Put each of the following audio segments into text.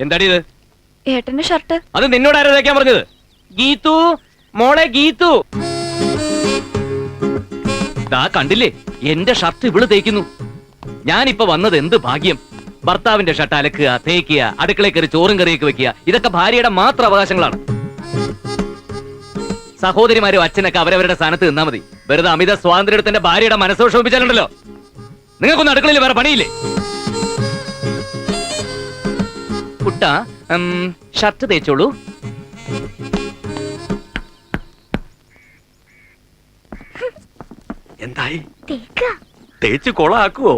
എന്താടി ഇത്? ഏട്ടന്റെ ഷർട്ട്. അത് നിന്നോട് ആരാ തേക്കാൻ പറഞ്ഞത്? ഗീതു, മോളെ ഗീതു. ദാ കണ്ടില്ലേ, എന്റെ ഷർട്ട് ഇവള് തേക്കുന്നു. ഞാനിപ്പോ വന്നത് എന്ത് ഭാഗ്യം. ഭർത്താവിന്റെ ഷർട്ട് അലക്കുക, തേക്കുക, അടുക്കളയിൽ കയറി ചോറും കറിയൊക്കെ വെക്കുക, ഇതൊക്കെ ഭാര്യയുടെ മാത്രം അവകാശങ്ങളാണ്. സഹോദരിമാരും അച്ഛനൊക്കെ അവരവരുടെ സ്ഥാനത്ത് നിന്നാ മതി. വെറുതെ അമിത സ്വാതന്ത്ര്യത്തിന്റെ ഭാര്യയുടെ മനസ്സോഷമിപ്പിച്ചാലുണ്ടല്ലോ. നിങ്ങൾക്കൊന്നും അടുക്കളയിൽ വേറെ പണിയില്ലേ? കുട്ട, ഷർട്ട് തേച്ചോളൂ. എന്തായി? തേച്ച് കൊളാക്കുവോ?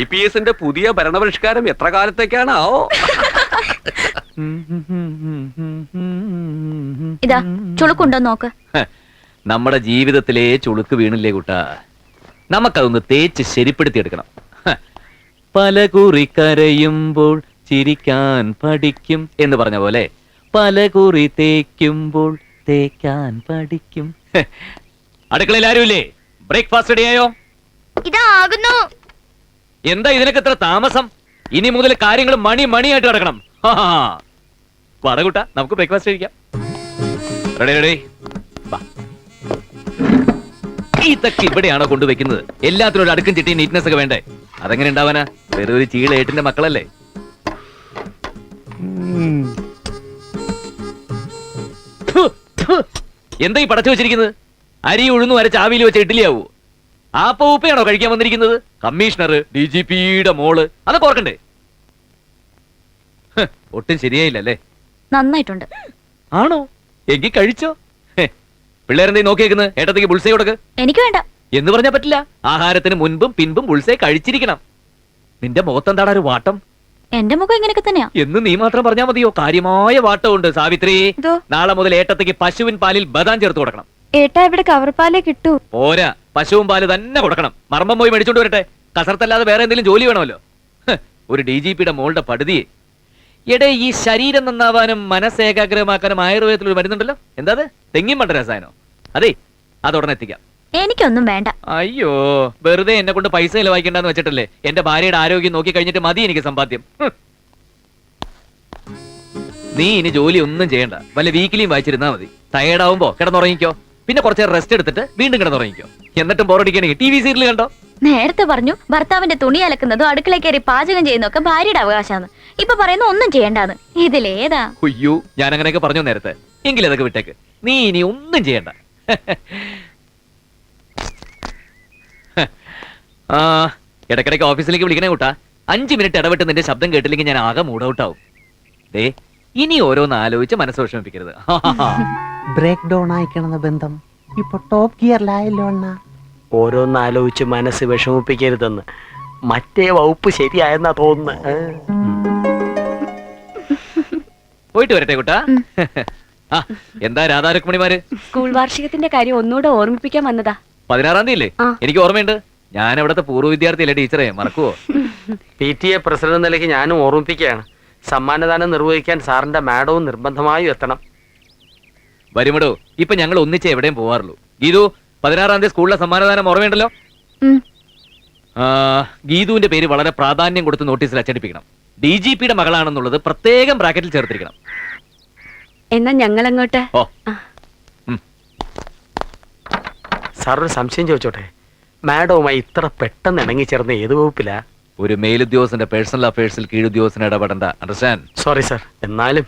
IPSന്റെ പുതിയ ഭരണപരിഷ്കാരം എത്ര കാലത്തേക്കാണോ? ഇതാ ചുളുക്കുണ്ടോ നോക്ക്. നമ്മുടെ ജീവിതത്തിലെ ചുളുക്ക് വീണില്ലേ കുട്ട, നമുക്കതൊന്ന് തേച്ച് ശരിപ്പെടുത്തിയെടുക്കണം. പല കുറി കരയുമ്പോൾ ചിരിക്കാൻ പഠിക്കും എന്ന് പറഞ്ഞ പോലെ പല കുറി തേക്കുമ്പോൾ തേക്കാൻ പഠിക്കും. അടുക്കളയിൽ ആരുമില്ലേ? ബ്രേക്ക്ഫാസ്റ്റ് റെഡിയായോ? ഇതാകുന്നു. എന്താ ഇതിനൊക്കെ എത്ര താമസം? ഇനി മുതൽ കാര്യങ്ങൾ മണിയായിട്ട് കിടക്കണം. വടകൂട്ട, നമുക്ക് ബ്രേക്ക്ഫാസ്റ്റ് കഴിക്കാം. റെഡി? ഇതൊക്കെ ഇവിടെയാണോ കൊണ്ടുവെക്കുന്നത്? എല്ലാത്തിനും ഒരു അടുക്കും ചിട്ടി നീറ്റ്നെസ് ഒക്കെ വേണ്ടേ? അതെങ്ങനെ ഉണ്ടാവാനാ? വെറുതെ ഒരു ചീള ഏട്ടിന്റെ മക്കളല്ലേ. എന്താ ഈ പടച്ചു വെച്ചിരിക്കുന്നത്? അരി ഉഴുന്നു അരച്ച് ആവിയിൽ വെച്ച ഇഡ്ഡലിയാവൂ? ആപ്പ ഉപ്പയാണോ കഴിക്കാൻ വന്നിരിക്കുന്നത്? കമ്മീഷണർ, DGPയുടെ മോള്, അതൊക്കെ ഓർക്കണ്ടേ? ഒട്ടും ശരിയായില്ലല്ലേ? നന്നായിട്ടുണ്ട്. ആണോ? എങ്കിൽ കഴിച്ചോ. പിള്ളേരെന്തേ നോക്കിയേക്കുന്നത്? ഏട്ടത്തേക്ക് ബുൾസൈ കൊടുക്ക്. എനിക്ക് വേണ്ട എന്ന് പറഞ്ഞാ പറ്റില്ല. ആഹാരത്തിന് മുൻപും പിൻപും ബുൾസൈ കഴിച്ചിരിക്കണം. നിന്റെ മുഖത്തെന്താടാ ഒരു വാട്ടം? എന്റെ മുഖം ഇങ്ങനെയൊക്കെ തന്നെയാ. എന്ന് നീ മാത്രം പറഞ്ഞാ മതിയോ? കാര്യമായ വാട്ടമുണ്ട് സാവിത്രി. നാളെ മുതൽ ഏട്ടത്തേക്ക് പശുവിൻ പാലിൽ ബദാം ചേർത്ത് കൊടുക്കണം. ഏട്ടാ, ഇവിടെ കവർ പാലേ കിട്ടൂ. പോരാ, പശുവും പാല് തന്നെ കൊടുക്കണം. മർമ്മം പോയി മേടിച്ചോണ്ട് വരട്ടെ. കസർത്തല്ലാതെ വേറെ എന്തെങ്കിലും ജോലി വേണമല്ലോ. ഒരു DGPയുടെ മോളുടെ പടുതി. എടേ, ഈ ശരീരം നന്നാവാനും മനസ്സേകാഗ്രമാക്കാനും ആയുർവേദത്തിൽ ഒരു മരുന്നുണ്ടല്ലോ. എന്താ? തെങ്ങിൻ മണ്ട രസായനോ? അതെ, അതുടനെ എത്തിക്കാം. എനിക്കൊന്നും വേണ്ട. അയ്യോ, വെറുതെ എന്നെ കൊണ്ട് പൈസ ചിലവായിക്കണ്ടെന്ന് വെച്ചിട്ടല്ലേ എന്റെ ഭാര്യയുടെ ആരോഗ്യം നോക്കി കഴിഞ്ഞിട്ട് മതി എനിക്ക് സമ്പാദ്യം. നീ ഇനി ജോലി ഒന്നും ചെയ്യണ്ട. വല്ല വീക്കിലിയും വായിച്ചിരുന്നാ മതി. ടയേർഡാവുമ്പോ കിടന്നുറങ്ങിക്കോ. പിന്നെ കുറച്ച് റെസ്റ്റ് എടുത്തിട്ട് വീണ്ടും കിടന്നുറങ്ങിക്കോ. എന്നിട്ടും ബോറടിക്കണെങ്കിൽ TV സീരിയൽ കണ്ടോ. നേരത്തെ പറഞ്ഞു ഭർത്താവിന്റെ തുണി അലക്കുന്നതും അടുക്കള കയറി പാചകം ചെയ്യുന്നതൊക്കെ ഭാര്യയുടെ അവകാശമാണ്. ഇപ്പൊ പറയുന്നു ഒന്നും ചെയ്യണ്ടാന്ന്. ഇതിലേതാ? അയ്യോ, ഞാൻ അങ്ങനെയൊക്കെ പറഞ്ഞു നേരത്തെ. എങ്കിലും അതൊക്കെ വിട്ടേക്ക്. നീ ഇനി ഒന്നും ചെയ്യണ്ട. ഇടയ്ക്കിടയ്ക്ക് ഓഫീസിലേക്ക് വിളിക്കണേ കൂട്ടാ. 5 മിനിറ്റ് ഇടവിട്ട് നിന്റെ ശബ്ദം കേട്ടില്ലെങ്കിൽ ഞാൻ ആകെ മൂഡ് ഔട്ട് ആവും. ദേ, ഇനി ഓരോന്ന് ആലോചിച്ച് മനസ്സ് വിഷമിപ്പിക്കരുത്. ബ്രേക്ക് ഡൗൺ ആയിക്കണെന്ന ബന്ധം ഇപ്പൊ ടോപ്പ് ഗിയറിലായല്ലോ അണ്ണ. ഓരോന്ന് ആലോചിച്ച് മനസ്സ് വിഷമിപ്പിക്കരുതെന്ന് മറ്റേ വകുപ്പ് ശരിയായെന്നാ തോന്നുന്നു. പോയിട്ട് വരട്ടെ കൂട്ടാ. എന്താ രാധാരുക്മണിമാര്? സ്കൂൾ വാർഷികത്തിന്റെ കാര്യം ഒന്നുകൂടെ ഓർമ്മിപ്പിക്കാൻ വന്നതാ. 16-ാം തീയതി അല്ലേ? എനിക്ക് ഓർമ്മയുണ്ട്. ഞാൻ അവിടുത്തെ പൂർവ്വ വിദ്യാർത്ഥിയല്ലേ ടീച്ചറെ, മറക്കുവോ? PTA പ്രസിഡന്റ് നിലയ്ക്ക് ഞാനും ഓർമ്മിപ്പിക്കുകയാണ്. സമ്മാനദാനം നിർവഹിക്കാൻ സാറിന്റെ മാഡവും നിർബന്ധമായും എത്തണം. വരുമടോ, ഇപ്പൊ ഞങ്ങൾ ഒന്നിച്ച് എവിടെയും പോവാറുള്ളൂ. ഗീതു, 16-ാം തീയതി സ്കൂളിലെ സമ്മാനദാനം ഓർമ്മയുണ്ടല്ലോ. ഗീതുവിന്റെ പേര് വളരെ പ്രാധാന്യം കൊടുത്ത് നോട്ടീസിൽ അച്ചടിപ്പിക്കണം. DGPയുടെ മകളാണെന്നുള്ളത് പ്രത്യേകം ബ്രാക്കറ്റിൽ ചേർത്തിരിക്കണം. എന്നാ ഞങ്ങൾ അങ്ങോട്ട്. സാർ, ഒരു സംശയം ചോദിച്ചോട്ടെ? മാഡവുമായി ഇത്ര പെട്ടെന്ന് ഇണങ്ങിച്ചേർന്ന ഏത് വകുപ്പിലാ? ഒരു മേലുദ്യോഗസ്ഥന്റെ പേഴ്സണൽ അഫയേഴ്സിൽ കീഴുദ്യോഗസ്ഥന് ഇടപെടണ്ട. അണ്ടർസ്റ്റാൻഡ്? Sorry sir. എന്നാലും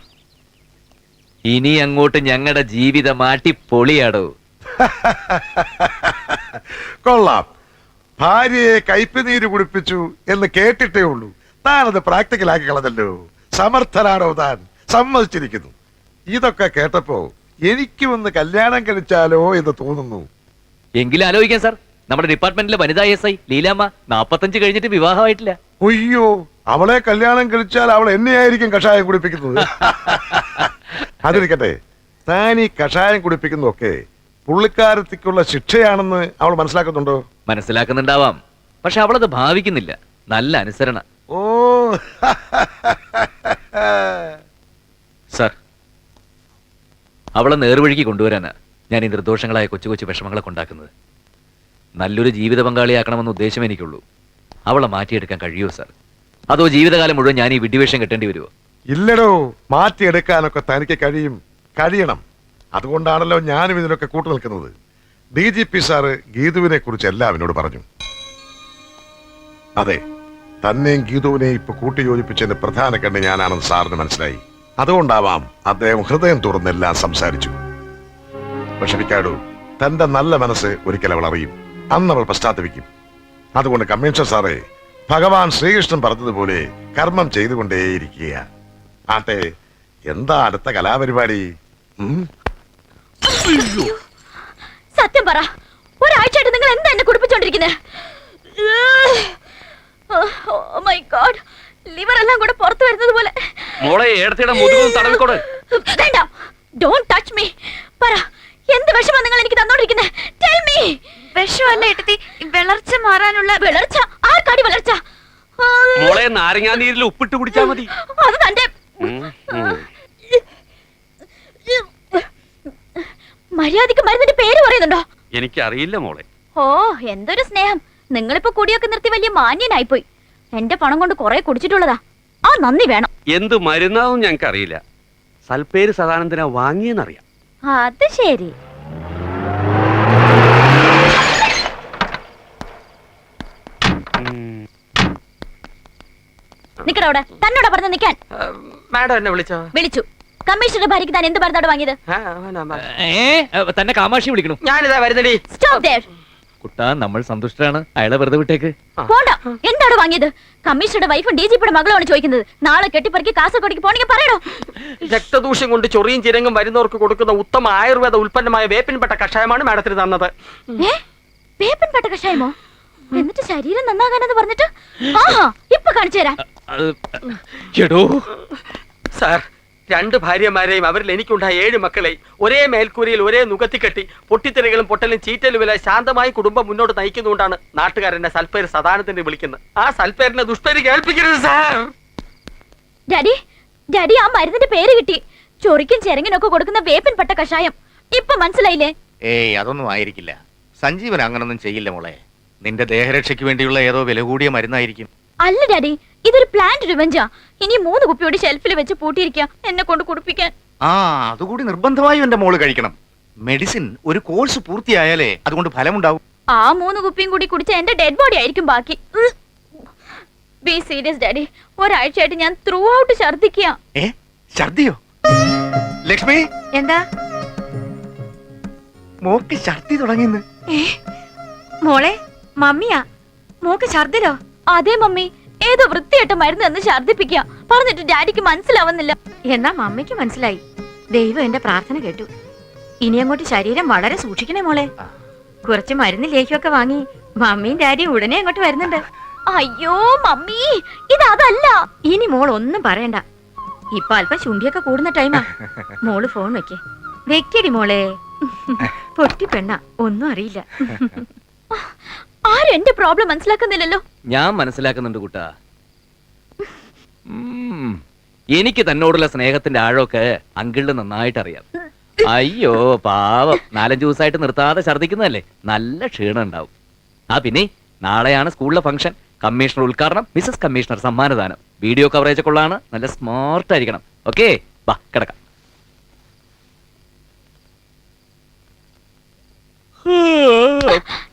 ഇനി അങ്ങോട്ട് ഞങ്ങളുടെ ജീവിതം അടിപൊളിയാടോ. കൊള്ളാം. ഭാര്യയെ കയ്പുനീര് കുടിപ്പിച്ചു എന്ന് കേട്ടിട്ടേ ഉള്ളൂ. താനത് പ്രാക്ടിക്കലാക്കി കളഞ്ഞല്ലോ. സമർത്ഥനാണോ താൻ? സമ്മതിച്ചിരിക്കുന്നു. ഇതൊക്കെ കേട്ടപ്പോ എനിക്കും ഒന്ന് കല്യാണം കഴിച്ചാലോ എന്ന് തോന്നുന്നു. എങ്കിലും ആലോചിക്കാം സാർ. നമ്മുടെ ഡിപ്പാർട്ട്മെന്റിലെ വനിതാ SI ലീലാമ്മ 45 കഴിഞ്ഞിട്ട് വിവാഹമായിട്ടില്ല. അയ്യോ, അവളെ കല്യാണം കഴിച്ചാൽ അവൾ എന്നെയായിരിക്കും കഷായം കുടിപ്പിക്കുന്നത്. അതിരിക്കട്ടെ, താൻ ഈ കഷായം കുടിപ്പിക്കുന്നതൊക്കെ പുള്ളിക്കാരത്തിക്കുള്ള ശിക്ഷയാണെന്ന് അവൾ മനസ്സിലാക്കുന്നുണ്ടോ? മനസ്സിലാക്കുന്നുണ്ടാവാം. പക്ഷെ അവളത് ഭാവിക്കുന്നില്ല. നല്ല അനുസരണ. ഓ സാർ, അവളെ നേർവഴിക്ക് കൊണ്ടുവരാനാ ഞാൻ ഈ നിർദോഷങ്ങളായ കൊച്ചു കൊച്ചു വിഷമങ്ങളൊക്കെ ഉണ്ടാക്കുന്നത്. നല്ലൊരു ജീവിത പങ്കാളിയാക്കണമെന്ന ഉദ്ദേശം എനിക്കുള്ളൂ. അവളെ മാറ്റിയെടുക്കാൻ കഴിയുമോ സാർ? അതോ ജീവിതകാലം മുഴുവൻ ഞാൻ ഈ വിഡ്ഢിവേഷം കെട്ടേണ്ടി വരുമോ? ഇല്ലടോ, മാറ്റിയെടുക്കാനൊക്കെ തനിക്ക് കഴിയണം. അതുകൊണ്ടാണല്ലോ ഞാനും ഇതിനൊക്കെ കൂട്ടു നിൽക്കുന്നത്. DGP സാറ് ഗീതുവിനെ കുറിച്ച് എല്ലാം എന്നോട് പറഞ്ഞു. അതെ, തന്നെയും ഗീതുവിനെ ഇപ്പൊ കൂട്ടി യോജിപ്പിച്ചതിന്റെ പ്രധാന കണ്ണ് ഞാനാണെന്ന് സാറിന് മനസ്സിലായി. അതുകൊണ്ടാവാം അദ്ദേഹം ഹൃദയം തുറന്നെല്ലാം സംസാരിച്ചു. വിഷമിക്കാടൂ, തന്റെ നല്ല മനസ്സ് ഒരിക്കൽ അവൾ അറിയും. അന്ന് അവൾ പശ്ചാത്തപിക്കും. അതുകൊണ്ട് കമ്മീഷണർ സാറേ, ഭഗവാൻ ശ്രീകൃഷ്ണൻ പറഞ്ഞതുപോലെ കർമ്മം ചെയ്തുകൊണ്ടേയിരിക്കുക. ആട്ടെ, എന്താ അടുത്ത കലാപരിപാടി? സത്യം പറ, ഒരാഴ്ചയായിട്ട് നിങ്ങൾ എന്താ എന്നെ കുടിപ്പിച്ചോണ്ടിരിക്കുന്നത്? മൈ ഗോഡ്, ലിവർ എല്ലാം കൂടെ പുറത്തു വരുന്നത് പോലെ. മോളെ ഏടത്തിയുടെ മുതുകും തടവിക്കോട്. വേണ്ട, ഡോണ്ട് ടച്ച് മീ. പറ, എന്ത് വിഷമാണ് നിങ്ങൾ എനിക്ക് തന്നോണ്ടിരിക്കുന്നത്? Tell me. വിഷമല്ല ഏട്ടത്തി, വിളർച്ച മാറാനുള്ള. വിളർച്ച? ആർക്കാടി വിളർച്ച? മോളെ നാരങ്ങാ നീരിൽ ഉപ്പിട്ട് കുടിച്ചാ മതി. അത് തന്റെ മര്യാദക്ക് മരുന്നിന്റെ പേര് പറയുന്നുണ്ടോ? എനിക്കറിയില്ല മോളെ. ഓ, എന്തൊരു സ്നേഹം. നിങ്ങളിപ്പോ കുടിയൊക്കെ നിർത്തി വലിയ മാന്യനായിപ്പോയി. എന്റെ പണം കൊണ്ട് കുറെ കുടിച്ചിട്ടുള്ളതാ. ആ നന്ദി വേണം. എന്ത് മരുന്നാവും ഞങ്ങൾക്ക് അറിയില്ല. സൽപ്പേര് സദാനന്ദന വാങ്ങിയെന്നറിയാം. അത് ശരി. നിക്കടവിടെ, തന്നോടാ പറഞ്ഞ നിക്കാൻ. മാഡം എന്നെ വിളിച്ചോ? വിളിച്ചു. കമ്മീഷണറുടെ ഭാര്യക്ക് താൻ എന്ത് മരുന്നാണ് വാങ്ങിയത്? തന്നെ കാമാക്ഷി വിളിക്കണു. ഞാനിതാ വരുന്നടി. Stop there. കുട്ടാ, നമ്മൾ സന്തുഷ്ടരാണ്. അയാളെ വെറുതെ വിട്ടേക്ക്. പോണ്ട. എന്താണ് വാങ്ങിയത്? കമ്മീഷണറുടെ വൈഫും DGPയുടെ മകളുമാണ് ചോദിക്കുന്നത്. നാളെ കെട്ടിപ്പറക്കി കാസർഗോഡേക്ക് പോണെങ്കിൽ പറയണോ? രക്തദൂഷ്യം കൊണ്ട് ചൊറിയും ചിരങ്ങും വരുന്നവർക്ക് കൊടുക്കുന്ന ഉത്തമ ആയുർവേദ ഉൽപ്പന്നമായ വേപ്പിൻപെട്ട കഷായമാണ് മാഡത്തിന് തന്നത്. വേപ്പിൻപെട്ട കഷായമോ? എന്നിട്ട് ശരീരം നന്നാകാനെന്ന് പറഞ്ഞിട്ട്? ആഹാ, ഇപ്പൊ കാണിച്ചു തരാം. സാർ, 2 ഭാര്യമാരെയും അവരിൽ എനിക്കുണ്ടായ 7 മക്കളെ ഒരേ മേൽക്കൂരയിൽ ഒരേ നുകത്തിക്കെട്ടി പൊട്ടിത്തെറികളും പൊട്ടലും ചീറ്റലുമില്ല ശാന്തമായി കുടുംബം മുന്നോട്ട് നയിക്കുന്നുകൊണ്ടാണ് നാട്ടുകാരന്റെ സൽപ്പേര് സദാനത്തിന് വിളിക്കുന്നത്. ആ സൽപ്പേരിനെ ദുഷ്പേര് കേൾപ്പിക്കരുത് സാർ. ഡാഡി, ആ മരുന്നിന്റെ പേര് കിട്ടി. ചൊറിക്കും ചെരങ്ങിനൊക്കെ കൊടുക്കുന്ന വേപ്പിൻപെട്ട കഷായം. ഇപ്പൊ മനസ്സിലായില്ലേ? ഏയ്, അതൊന്നും ആയിരിക്കില്ല. സഞ്ജീവൻ അങ്ങനൊന്നും ചെയ്യില്ല മോളെ. നിന്റെ ദേഹരക്ഷയ്ക്ക് വേണ്ടിയുള്ള ഏതോ വില കൂടിയ മരുന്നായിരിക്കും. അല്ല ഡാഡി, ഇതൊരു പ്ലാന്റ് റിവെഞ്ചാ. ഇനി 3 കുപ്പിയോട് ഷെൽഫിൽ വെച്ച് പൂട്ടിയിരിക്കുക എന്നെ കൊണ്ട് കുടിപ്പിക്കാൻ. ആ, അതുകൂടി നിർബന്ധമായും എന്റെ മോള് കഴിക്കണം. മെഡിസിൻ ഒരു കോഴ്സ് പൂർത്തിയായാലേ അതുകൊണ്ട് ഫലമുണ്ടാവും. ആ 3 കുപ്പിയും കൂടി കുടിച്ച എന്റെ ഡെഡ് ബോഡി ആയിരിക്കും ബാക്കി. Be serious daddy. ഒരാഴ്ചയായിട്ട് ഞാൻ ത്രൂ ഔട്ട് ഛർദിക്കുക. ഛർദിയോ? ലക്ഷ്മി, എന്താ മോക്ക് ഛർദി തുടങ്ങിന്ന്? മോളെ, മമ്മിയാ മോക്ക് ഛർദിലോ? അതെ മമ്മി, ഏതോ വൃത്തിയായിട്ട് മരുന്ന് എന്ന് ഛർദിപ്പിക്കുക. പറഞ്ഞിട്ട് ഡാഡിക്ക് മനസ്സിലാവുന്നില്ല. എന്നാ മമ്മിക്ക് മനസ്സിലായി. ദൈവം എന്റെ പ്രാർത്ഥന കേട്ടു. ഇനി അങ്ങോട്ട് ശരീരം വളരെ സൂക്ഷിക്കണേ മോളെ. കുറച്ച് മരുന്ന് ലേഖ്യമൊക്കെ വാങ്ങി മമ്മിയും ഡാഡിയും ഉടനെ അങ്ങോട്ട് വരുന്നുണ്ട്. അയ്യോ മമ്മി, ഇതല്ല. ഇനി മോൾ ഒന്നും പറയണ്ട. ഇപ്പൊ അല്പം ചുണ്ടിയൊക്കെ കൂടുന്ന ടൈമാ. മോള് ഫോൺ വെക്കടി മോളെ. പൊട്ടി പെണ്ണ, ഒന്നും അറിയില്ല. ആരും എന്റെ പ്രോബ്ലം മനസ്സിലാക്കുന്നില്ലല്ലോ. ഞാൻ മനസ്സിലാക്കുന്നുണ്ട് കുട്ടാ. എനിക്ക് തന്നോടുള്ള സ്നേഹത്തിന്റെ ആഴമൊക്കെ അങ്കിളിന് നന്നായിട്ട് അറിയാം. അയ്യോ പാവം, 4-5 ദിവസമായിട്ട് നിർത്താതെ ഛർദിക്കുന്നതല്ലേ. നല്ല ക്ഷീണം ഉണ്ടാവും. പിന്നെ നാളെയാണ് സ്കൂളിലെ ഫംഗ്ഷൻ. കമ്മീഷണർ ഉദ്ഘാടനം, മിസസ് കമ്മീഷണർ സമ്മാനദാനം. വീഡിയോ കവറേജ് ഒക്കെ ഉള്ളതാണ്. നല്ല സ്മാർട്ട് ആയിരിക്കണം. ഓക്കെ, വാ കിടക്കാം.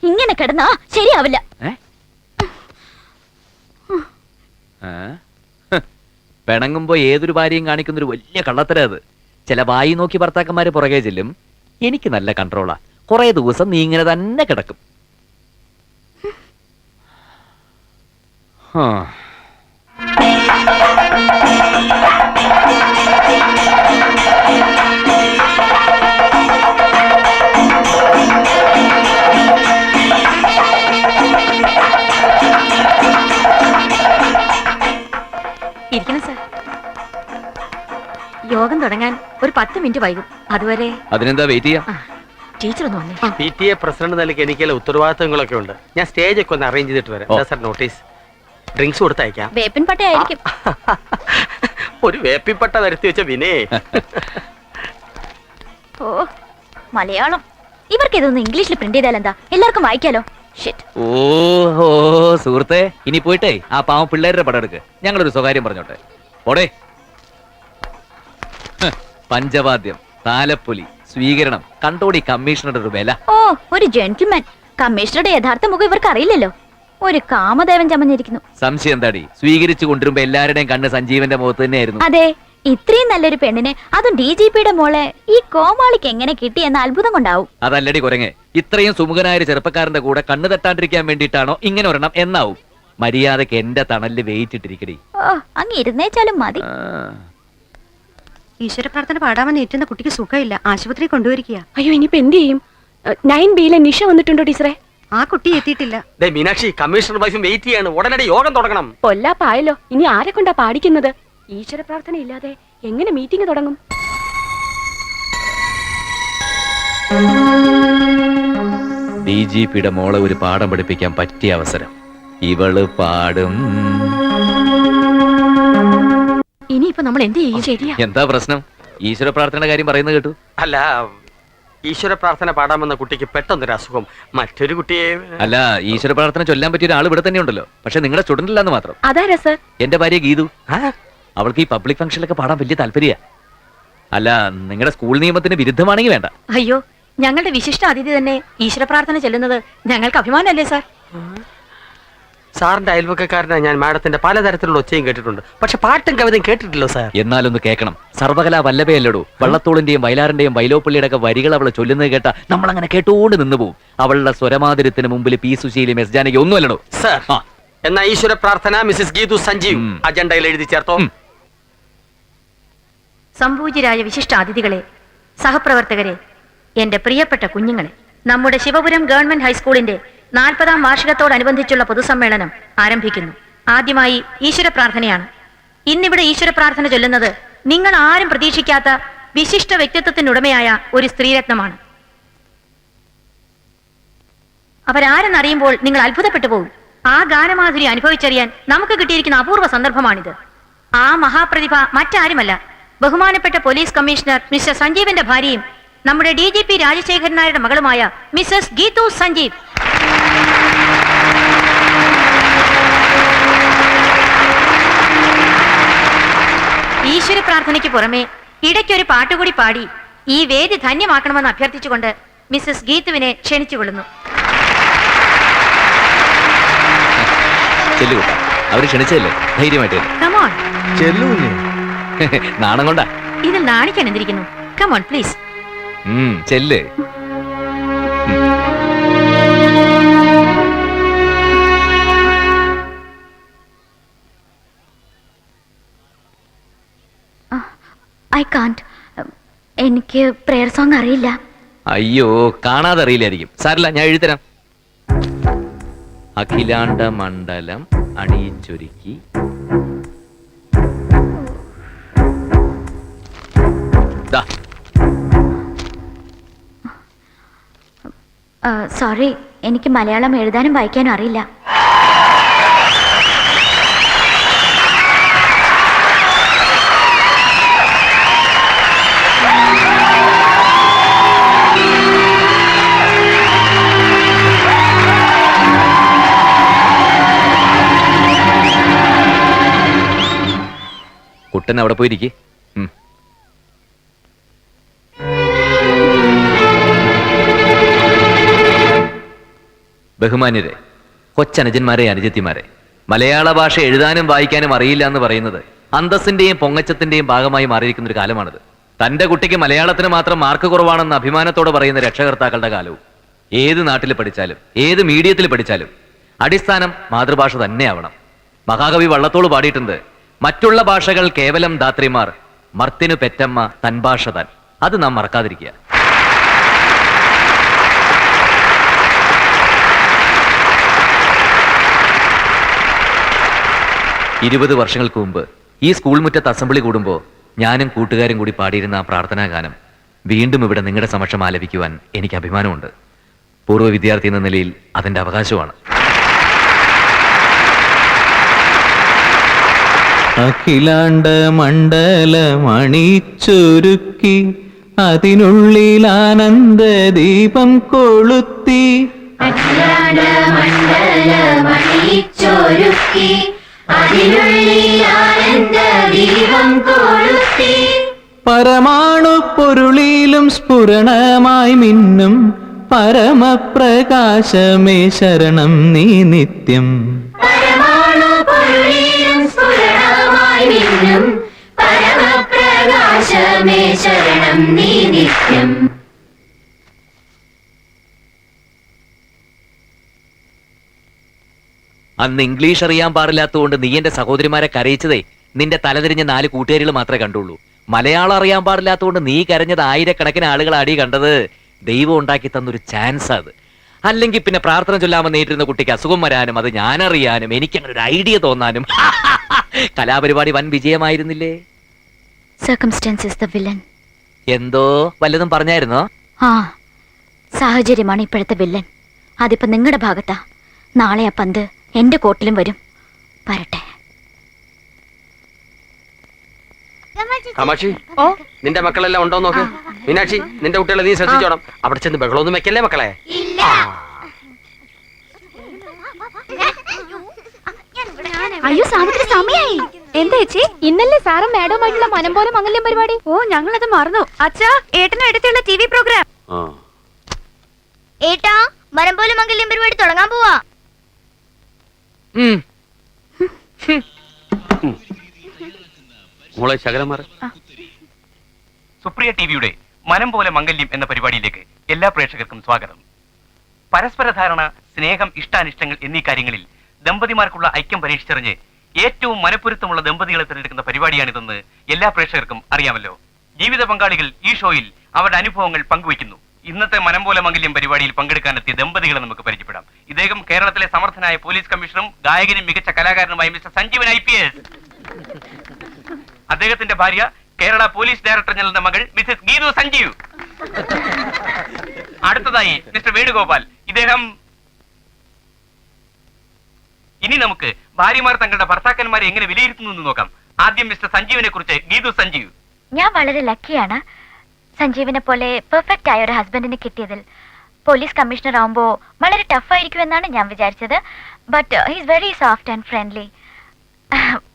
ഇങ്ങനെ കിടന്നാ ശരിയാവില്ല. പിണങ്ങുമ്പോ ഏതൊരു ഭാര്യയും കാണിക്കുന്നൊരു വലിയ കള്ളത്തര അത്. ചില വായി നോക്കി ഭർത്താക്കന്മാര് പുറകെ ചെല്ലും. എനിക്ക് നല്ല കൺട്രോളാ. കുറെ ദിവസം നീ ഇങ്ങനെ തന്നെ കിടക്കും. ഇരിക്കണം സാർ. യോഗം തുടങ്ങാൻ ഒരു 10 മിനിറ്റ് വൈകും. അതുവരെ അതിനെന്താ വെയിറ്റ് ചെയ്യാം. ടീച്ചർ ഒന്ന് വന്നേ. PTA പ്രസിഡന്റ് നിലയ്ക്ക് എനിക്കുള്ള ഉത്തരവാദിത്തങ്ങളൊക്കെ ഉണ്ട്. ഞാൻ സ്റ്റേജ് ഒക്കെ ഒന്ന് അറേഞ്ച് ചെയ്തിട്ട് വരാം. Sir, notice. ഡ്രിങ്ക്സ് കൊടുത്തയക്കാം. വേപ്പിൻപട്ടയായിരിക്കും. ഒരു വേപ്പിപ്പട്ട വരുത്തി വെച്ച വിനേ. ഓ, മലയാളം. ഇവർക്ക് ഇതൊന്ന് ഇംഗ്ലീഷിൽ പ്രിന്റ് ചെയ്താൽ എന്താ? എല്ലാവർക്കും വായിക്കാലോ. ഷിറ്റ്. ഓഹോ സുഹൃത്തെ, ഇനി പോയിട്ടേ ആ പാവം പിള്ളേരുടെ പടം എടുക്ക്. ഞങ്ങളൊരു സ്വകാര്യം പറഞ്ഞോട്ടെ. ഓടേ. പഞ്ചവാദ്യം, താലപ്പൊലി, സ്വീകരണം, കണ്ടോടി കമ്മീഷണറുടെ ഒരു വില. ഓ, ഒരു ജെന്റിൽമാൻ. കമ്മീഷണറുടെ യഥാർത്ഥ മുഖം ഇവർക്ക് അറിയില്ലല്ലോ. ഒരു കാമദേവൻ ചമഞ്ഞിരിക്കുന്നു. സംശയം എന്താടി? സ്വീകരിച്ചു കൊണ്ടുവരുമ്പോ എല്ലാവരുടെയും കണ്ണ് സഞ്ജീവന്റെ മുഖത്ത് തന്നെയായിരുന്നു. അതെ, ഇത്രയും നല്ലൊരു പെണ്ണിനെ, അതും DGPയുടെ മോളെ ഈ കോമാളിക്ക് എങ്ങനെ കിട്ടിയെന്ന അത്ഭുതം കൊണ്ടാവും. അതല്ലടി കുരങ്ങ്, ഇത്രയും സുമുഖനായ ഒരു ചെറുപ്പക്കാരന്റെ കൂടെ കണ്ണ് തട്ടാണ്ടിരിക്കാൻ വേണ്ടിയിട്ടാണോ ഇങ്ങനെ ഒരെണ്ണം എന്നാവും. മര്യാദക്ക് എന്റെ തണലില് വെയിറ്റിട്ടിരിക്കടി. ഓ, അങ്ങ് ഇരുന്നേച്ചാലും മതി. ഈശ്വര പ്രാർത്ഥന പാടാമെന്ന് ഏറ്റുന്ന കുട്ടിക്ക് സുഖമില്ല, ആശുപത്രി കൊണ്ടുവരിക. അയ്യോ, ഇനിയിപ്പോ എന്ത് ചെയ്യും? 9Bയിലെ നിഷ വന്നിട്ടുണ്ടോ ടീച്ചറെ? ആ കുട്ടി എത്തിയിട്ടില്ല. ദേ മീനാക്ഷി, കമ്മീഷണർ വൈഫും വെയിറ്റ് ചെയ്യാണ്. ഉടനടി യോഗം തുടങ്ങണം. പൊല്ലാപ്പായല്ലോ. ഇനി ആരെ കൊണ്ടാ പാടിക്കുന്നത്? ഈശ്വര പ്രാർത്ഥന ഇല്ലാതെ എങ്ങനെ മീറ്റിംഗ് തുടങ്ങും? DGPയുടെ മോളെ ഒരു പാഠം പഠിപ്പിക്കാൻ പറ്റിയ അവസരം. ഇവള് പാടും. ഇനിയിപ്പോ നമ്മൾ എന്ത് ചെയ്യും? ശരിയാ. എന്താ പ്രശ്നം? ഈശ്വര പ്രാർത്ഥനയുടെ കാര്യം പറയുന്നത് കേട്ടു. അല്ല, ഈശ്വര പ്രാർത്ഥന പാടാമെന്ന കുട്ടിക്ക് പെട്ടെന്നൊരു അസുഖം. മറ്റൊരു കുട്ടിയെ അല്ല, ഈശ്വര പ്രാർത്ഥന ചൊല്ലാൻ പറ്റിയ ഒരാൾ ഇവിടെ തന്നെ ഉണ്ടല്ലോ. പക്ഷെ നിങ്ങളുടെ സ്റ്റുഡന്റ് ഇല്ലാന്ന് മാത്രം. അതാരാ സർ? എന്റെ ഭാര്യ ഗീതു. അവൾക്ക് ഈ പബ്ലിക് ഫംഗ്ഷനിലൊക്കെ പാടാൻ വലിയ താല്പര്യ. അല്ല, നിങ്ങളുടെ സ്കൂൾ നിയമത്തിന് വിരുദ്ധമാണെങ്കിൽ വേണ്ട. അയ്യോ, ഞങ്ങളുടെ വിശിഷ്ട അതിഥി തന്നെ ഈശ്വര പ്രാർത്ഥന ചെല്ലുന്നത് ഞങ്ങൾക്ക് അഭിമാനമല്ലേ സാർ? സാറിന്റെ അയൽവക്കക്കാരനാണ് ഞാൻ. മാഡത്തിന്റെ പലതരത്തിലുള്ള ഒച്ചയും കേട്ടിട്ടുണ്ട്, പക്ഷെ പാട്ടും കവിതയും കേട്ടിട്ടില്ലോ സാർ. എന്നാലൊന്ന് കേൾക്കണം. സർവകലാ വല്ലഭയല്ലടോ. വള്ളത്തോളിന്റെയും വയലാറിന്റെയും വൈലോപ്പള്ളിയുടെ ഒക്കെ വരികൾ അവളെ ചൊല്ലുന്നത് കേട്ട നമ്മൾ അങ്ങനെ കേട്ടോണ്ട് നിന്ന് പോവും. അവളുടെ സ്വരമാതിരത്തിന് മുമ്പിൽ പി സുശീലും എസ് ജാനകി ഒന്നുമല്ലടോ. സാർ, എന്നാ ഈശ്വര പ്രാർത്ഥന മിസ്സിസ് ഗീതു സഞ്ജീവ് അജണ്ടയിൽ എഴുതി ചേർത്തോ. സംപൂജ്യരായ വിശിഷ്ട അതിഥികളെ, സഹപ്രവർത്തകരെ, എന്റെ പ്രിയപ്പെട്ട കുഞ്ഞുങ്ങളെ, നമ്മുടെ ശിവപുരം ഗവൺമെന്റ് ഹൈസ്കൂളിന്റെ 40ാം വാർഷികത്തോടനുബന്ധിച്ചുള്ള പൊതുസമ്മേളനം ആരംഭിക്കുന്നു. ആദ്യമായി ഈശ്വര പ്രാർത്ഥനയാണ്. ഇന്നിവിടെ ഈശ്വര പ്രാർത്ഥന ചൊല്ലുന്നത് നിങ്ങൾ ആരും പ്രതീക്ഷിക്കാത്ത വിശിഷ്ട വ്യക്തിത്വത്തിനുടമയായ ഒരു സ്ത്രീരത്നമാണ്. അവരാരെന്നറിയുമ്പോൾ നിങ്ങൾ അത്ഭുതപ്പെട്ടു പോകും. ആ ഗാനമാധുരി അനുഭവിച്ചറിയാൻ നമുക്ക് കിട്ടിയിരിക്കുന്ന അപൂർവ സന്ദർഭമാണിത്. ആ മഹാപ്രതിഭ മറ്റാരുമല്ല, ബഹുമാനപ്പെട്ട പോലീസ് കമ്മീഷണർ മിസ്റ്റർ സഞ്ജീവിന്റെ ഭാര്യയും നമ്മുടെ DGP രാജശേഖരൻ നായരുടെ മകളുമായ മിസ്സസ് ഗീതു സഞ്ജീവ്. ഈശ്വര പ്രാർത്ഥനയ്ക്ക് പുറമെ ഇടയ്ക്കൊരു പാട്ടുകൂടി പാടി ഈ വേദി ധന്യമാക്കണമെന്ന് അഭ്യർത്ഥിച്ചുകൊണ്ട് മിസ്സസ് ഗീതുവിനെ ക്ഷണിച്ചുകൊള്ളുന്നു. അവര് ക്ഷണിച്ചല്ലേ, ധൈര്യമായിട്ട് കമോൺ. നാണം കൊണ്ടാ. ഇതിൽ നാണിക്കാൻ എന്തിരിക്കുന്നു? Come on please. ചെല്ല്. I can't. എനിക്ക് പ്രേയർ സോങ് അറിയില്ല. അയ്യോ, കാണാതെ അറിയില്ലായിരിക്കും. സാരില്ല, ഞാൻ എഴുതരാം. അഖിലാണ്ട മണ്ഡലം അണിയിച്ചൊരുക്കി സോറി, എനിക്ക് മലയാളം എഴുതാനും വായിക്കാനും അറിയില്ല. കുട്ടൻ അവിടെ പോയിരിക്കെ. ബഹുമാന്യരെ, കൊച്ചനുജന്മാരെ, അനുജത്തിമാരെ, മലയാള ഭാഷ എഴുതാനും വായിക്കാനും അറിയില്ല എന്ന് പറയുന്നത് അന്തസ്സിന്റെയും പൊങ്ങച്ചത്തിന്റെയും ഭാഗമായി മാറിയിരിക്കുന്ന ഒരു കാലമാണിത്. തന്റെ കുട്ടിക്ക് മലയാളത്തിന് മാത്രം മാർക്ക് കുറവാണെന്ന് അഭിമാനത്തോടെ പറയുന്ന രക്ഷകർത്താക്കളുടെ കാലവും. ഏത് നാട്ടിൽ പഠിച്ചാലും ഏത് മീഡിയത്തിൽ പഠിച്ചാലും അടിസ്ഥാനം മാതൃഭാഷ തന്നെയാവണം. മഹാകവി വള്ളത്തോൾ പാടിയിട്ടുണ്ട്, മറ്റുള്ള ഭാഷകൾ കേവലം ധാത്രിമാർ, മർത്തിനു പെറ്റമ്മ തൻ ഭാഷ താൻ. അത് നാം മറക്കാതിരിക്കുക. ഇരുപത് വർഷങ്ങൾക്ക് മുമ്പ് ഈ സ്കൂൾ മുറ്റത്ത് അസംബ്ലി കൂടുമ്പോൾ ഞാനും കൂട്ടുകാരും കൂടി പാടിയിരുന്ന ആ പ്രാർത്ഥനാ ഗാനം വീണ്ടും ഇവിടെ നിങ്ങളുടെ സമക്ഷം ആലപിക്കുവാൻ എനിക്ക് അഭിമാനമുണ്ട്. പൂർവ്വ വിദ്യാർത്ഥി എന്ന നിലയിൽ അതെന്റെ അവകാശമാണ്. അഖിലാണ്ട മണ്ഡലമണിച്ചൊരുക്കി അതിനുള്ളിൽ ആനന്ദ ദീപം കൊളുത്തി പരമാണു പൊരുളിലും സ്ഫുരണമായി മിന്നും പരമപ്രകാശമേ ശരണം നീ നിത്യം. പരമാണു പൊരുളിലും സ്ഫുരണമായി മിന്നും പരമപ്രകാശമേ ശരണം നീ നിത്യം. അന്ന് ഇംഗ്ലീഷ് അറിയാൻ പാടില്ലാത്തതുകൊണ്ട് നീ എന്റെ സഹോദരിമാരെ കരയിച്ചതേ നിന്റെ തലതിരിഞ്ഞ 4 കൂട്ടുകാരികൾ മാത്രമേ കണ്ടുള്ളൂ. മലയാളം അറിയാൻ പാടില്ലാത്തതുകൊണ്ട് നീ കരഞ്ഞത് ആയിരക്കണക്കിന് ആളുകൾ അടി കണ്ടത് ദൈവം ഉണ്ടാക്കി തന്നൊരു ചാൻസ് അത്. അല്ലെങ്കിൽ പിന്നെ പ്രാർത്ഥന ചൊല്ലാമെന്ന് നേരിടുന്ന കുട്ടിക്ക് അസുഖം വരാനും അത് ഞാനറിയാനും എനിക്കങ്ങനെ ഒരു ഐഡിയ തോന്നാനും കലാപരിപാടി വൻ വിജയമായിരുന്നില്ലേ? Circumstances the villain. എന്തോ വല്ലതും പറഞ്ഞായിരുന്നോ? ആ, സാഹചര്യമാണ് ഇപ്പോഴത്തെ വില്ലൻ. അതിപ്പോ നിങ്ങളുടെ ഭാഗത്താ. നാളെ ആ പന്ത് എന്റെ കോട്ടിലും വരും. വരട്ടെ. കാമാക്ഷി, നിന്റെ മക്കളെല്ലാം ഉണ്ടോ നോക്ക്. മീനാക്ഷി, നിന്റെ കുട്ടികളെ നീ ശ്രദ്ധിച്ചോണം. അവിടെ ചെന്ന് ബഹളമൊന്നും വെക്കല്ലേ മക്കളെ. അയ്യോ, സാവിത്രി സമയായി. എന്താ ചേച്ചി? ഇന്നല്ലേ സാറും മാഡവുമായിട്ടുള്ള മനം പോലെ മംഗല്യം പരിപാടി. ഓ, ഞങ്ങളത് മറന്നു. അച്ഛാ, ഏട്ടനും എടുത്തുള്ള TV പ്രോഗ്രാം. ഏട്ടാ, മനം പോലെ മംഗല്യം പരിപാടി തുടങ്ങാൻ പോവാ. മോളെ ശകലമാർ. സുപ്രിയ ടിവിയുടെ മനം പോലെ മംഗല്യം എന്ന പരിപാടിയിലേക്ക് എല്ലാ പ്രേക്ഷകർക്കും സ്വാഗതം. പരസ്പര ധാരണ, സ്നേഹം, ഇഷ്ടാനിഷ്ടങ്ങൾ എന്നീ കാര്യങ്ങളിൽ ദമ്പതിമാർക്കുള്ള ഐക്യം പരീക്ഷിച്ചറിഞ്ഞ് ഏറ്റവും മനപ്പൊരുത്തമുള്ള ദമ്പതികളെ തിരഞ്ഞെടുക്കുന്ന പരിപാടിയാണിതെന്ന് എല്ലാ പ്രേക്ഷകർക്കും അറിയാമല്ലോ. ജീവിത പങ്കാളികൾ ഈ ഷോയിൽ അവരുടെ അനുഭവങ്ങൾ പങ്കുവയ്ക്കുന്നു. ഇന്നത്തെ മനം പോലെ മംഗല്യം പരിപാടിയിൽ പങ്കെടുക്കാനെത്തിയ ദമ്പതികളെ നമുക്ക് പരിചയപ്പെടാം. ഇദ്ദേഹം കേരളത്തിലെ സമർത്ഥനായ പോലീസ് കമ്മീഷണറും ഗായകനും മികച്ച കലാകാരനുമായ മിസ്റ്റർ സഞ്ജീവൻ IPS. അദ്ദേഹത്തിന്റെ ഭാര്യ കേരള പോലീസ് ഡയറക്ടർ ജനറലിന്റെ മകൾ മിസസ് ഗീതു സഞ്ജീവ്. അടുത്തതായി മിസ്റ്റർ വേണുഗോപാൽ. ഇദ്ദേഹം. ഇനി നമുക്ക് ഭാര്യമാർ തങ്ങളുടെ ഭർത്താക്കന്മാരെ എങ്ങനെ വിലയിരുത്തുന്നു എന്ന് നോക്കാം. ആദ്യം മിസ്റ്റർ സഞ്ജീവിനെ കുറിച്ച് ഗീതു സഞ്ജീവ്. ഞാൻ വളരെ ലക്കിയാണ് സഞ്ജീവിനെ പോലെ പെർഫെക്റ്റ് ആയ ഒരു ഹസ്ബൻഡിനെ കിട്ടിയതിൽ. പോലീസ് കമ്മീഷണർ ആവുമ്പോ വളരെ ടഫ് ആയിരിക്കുമെന്നാണ് ഞാൻ വിചാരിച്ചത്. But he's very soft and friendly.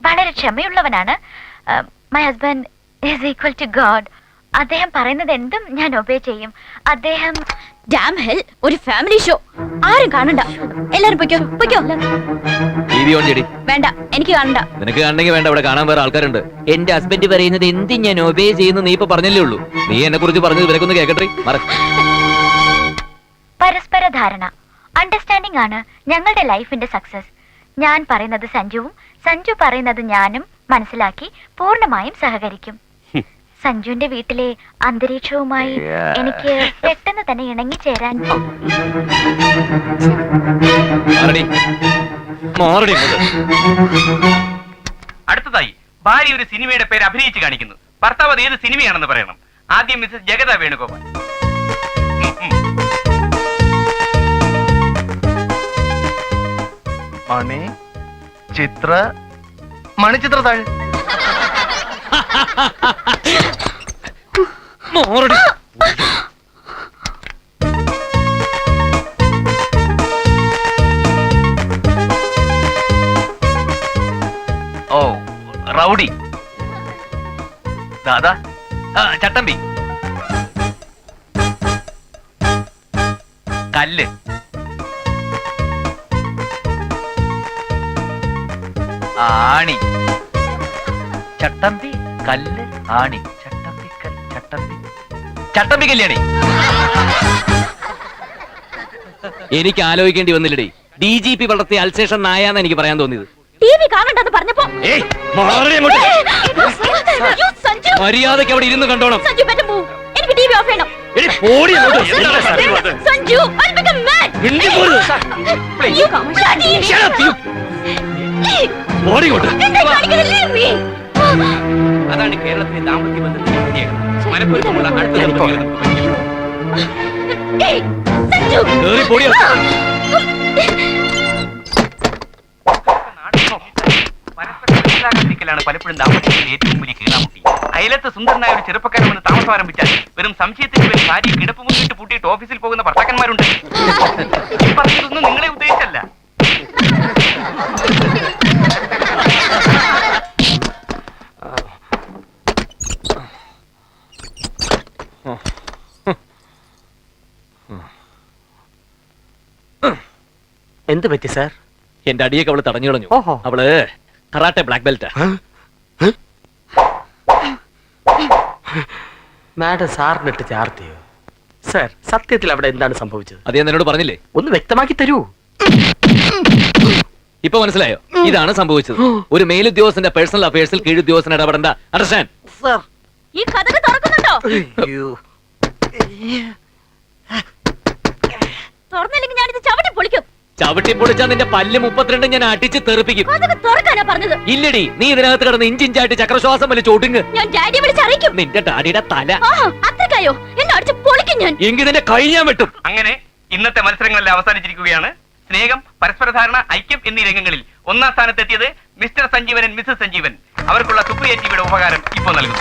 വളരെ ക്ഷമയുള്ളവനാണ്. My husband is equal to God. അദ്ദേഹം പറയുന്നത് എന്തും ഞാൻ ഒബേ ചെയ്യും. അദ്ദേഹം ഡാം ഹെൽ ഒരു ഫാമിലി ഷോ. ആരും കാണണ്ട. എല്ലാരും പൊയ്ക്കോ പൊയ്ക്കോ. TV ഓൺ ചെയ്യടി. വേണ്ട, എനിക്ക് കാണണ്ട. നിനക്ക് കാണണമെങ്കിൽ വേണ്ട, ഇവിടെ കാണാൻ വേറെ ആൾക്കാരുണ്ട്. എന്റെ ഹസ്ബൻഡ് പറയുന്നത് എന്തും ഞാൻ ഒബേ ചെയ്യുന്നു നീ ഇപ്പൊ പറഞ്ഞല്ലേ ഉള്ളൂ. നീ എന്നെ കുറിച്ച് പറഞ്ഞത് ഇവരൊക്കെ കേക്കട്ടെ. പരസ്പര ധാരണ, അണ്ടർസ്റ്റാൻഡിംഗ് ആണ് ഞങ്ങളുടെ ലൈഫിന്റെ സക്സസ്. ഞാൻ പറയുന്നത് സഞ്ജുവും സഞ്ജു പറയുന്നത് ഞാനും മനസ്സിലാക്കി പൂർണ്ണമായും സഹകരിക്കും. സഞ്ജുവിന്റെ വീട്ടിലെ അന്തരീക്ഷവുമായി എനിക്ക് പെട്ടെന്ന് തന്നെ ഇണങ്ങിച്ചേരാൻ. അടുത്തതായി ഭാര്യ ഒരു സിനിമയുടെ പേര് അഭിനയിച്ച് കാണിക്കുന്നു. ഭർത്താവ് അത് ഏത് സിനിമയാണെന്ന് പറയണം. ആദ്യം മിസസ് ജഗത വേണുഗോപാൽ. മണിച്ചിത്ര താഴ്. ഓ, റൗഡി. ദാദാ, ചട്ടമ്പി. കല്ല്. ആണി. ചട്ടമ്പി, കല്ല്, ആണി. ചട്ടമ്പി, ചട്ടമ്പി, ചട്ടമ്പി കല്യാണി. എനിക്ക് ആലോചിക്കേണ്ടി വന്നില്ലടേ. DGP വളർത്തിയ അൽസേഷൻ നായാന്ന് എനിക്ക് പറയാൻ തോന്നിയത്. TV കാണണ്ടെന്ന് പറഞ്ഞപ്പോ മര്യാദക്ക് അവിടെ ഇരുന്ന് കണ്ടോണം. Sanju better move. എനിക്ക് TV ഓഫ് ചെയ്യണം. Sanju, I'll become mad. You bloody. എന്താ കാണിക്കുന്നത്? Leave me. അതാണ് കേരളത്തിലെ ദാമ്പത്യ ബന്ധത്തിന്റെ പ്രത്യേകത. മനപ്പൊരുത്തമുള്ള അടുത്ത ദമ്പതികളെ നമുക്ക് പരിചയപ്പെടാം. Hey, സഞ്ജു. പരസ്പരം മനസ്സിലാക്കാതിരിക്കലാണ് പലപ്പോഴും ദാമ്പത്യത്തിന്റെ ഏറ്റവും വലിയ കീഴാമുട്ടി. അയലത്ത് സുന്ദരനായ ഒരു ചെറുപ്പക്കാരൻ വന്ന് താമസം ആരംഭിച്ചാൽ വെറും സംശയത്തിന് പേര് ഭാര്യ കിടപ്പ് മുന്നിട്ട് പൂട്ടിയിട്ട് ഓഫീസിൽ പോകുന്ന ഭർത്താക്കന്മാരുണ്ട്. ഈ പറഞ്ഞതൊന്നും നിങ്ങളെ ഉദ്ദേശിച്ചല്ല. എന്ത് പറ്റി സാർ? എന്റെ അടിയൊക്കെ അവള് തടഞ്ഞു കളഞ്ഞു. ഓഹോ. അവള് കറാട്ടെ ബ്ലാക്ക് ബെൽറ്റാ. മാഡം സാറിനിട്ട് ചാർത്തിയോ? സാർ, സത്യത്തിൽ അവിടെ എന്താണ് സംഭവിച്ചത്? അത് ഞാൻ എന്നോട് പറഞ്ഞില്ലേ? ഒന്ന് വ്യക്തമാക്കി തരൂ. ഇപ്പൊ മനസ്സിലായോ? ഇതാണ് സംഭവിച്ചത്. ഒരു മേലുദ്യോഗസ്ഥന്റെ പേഴ്സണൽ അഫയേഴ്സിൽ കീഴുദ്യോഗസ്ഥൻ ഇടപെടണ്ട. അണ്ടർസ്റ്റാൻഡ്? സാർ, ഈ കഥക് തുറക്കുന്നുണ്ടോ? തുറന്നില്ലെങ്കിൽ ഞാനിത് ചവിട്ടി പൊളിക്കും. ചവിട്ടി പൊളിച്ചാ നിന്റെ പല്ല് 32 ഞാൻ അടിച്ച് തെറിപ്പിക്കും. കഥക് തുറക്കാനാ പറഞ്ഞത്. ഇല്ലടി, നീ ഇതിനകത്ത് കിടന്ന് ഇഞ്ചിഞ്ചായിട്ട് ചക്രശ്വാസം വലി ചോട്ടുങ്ങ്. ഞാൻ ഡാഡിയെ വിളിച്ചറിയിക്കും. നിന്റെ ഡാഡിയുടെ തല. അത്രക്കായോ? എന്നെ അടിച്ച് പൊളിക്കും ഞാൻ. എങ്കിൽ നിന്റെ കൈ ഞാൻ വെട്ടും. അങ്ങനെ ഇന്നത്തെ മത്സരങ്ങളെല്ലാം അവസാനിച്ചിരിക്കുകയാണ്. സ്നേഹം, പരസ്പരധാരണ, ഐക്യം എന്നീ രംഗങ്ങളിൽ ഒന്നാം സ്ഥാനത്തെത്തിയത് മിസ്റ്റർ സഞ്ജീവൻ, മിസ്സസ് സഞ്ജീവൻ. അവർക്കുള്ള സുപ്രിയ ടിവിയുടെ ഉപഹാരം ഇപ്പോൾ നൽകുന്നു.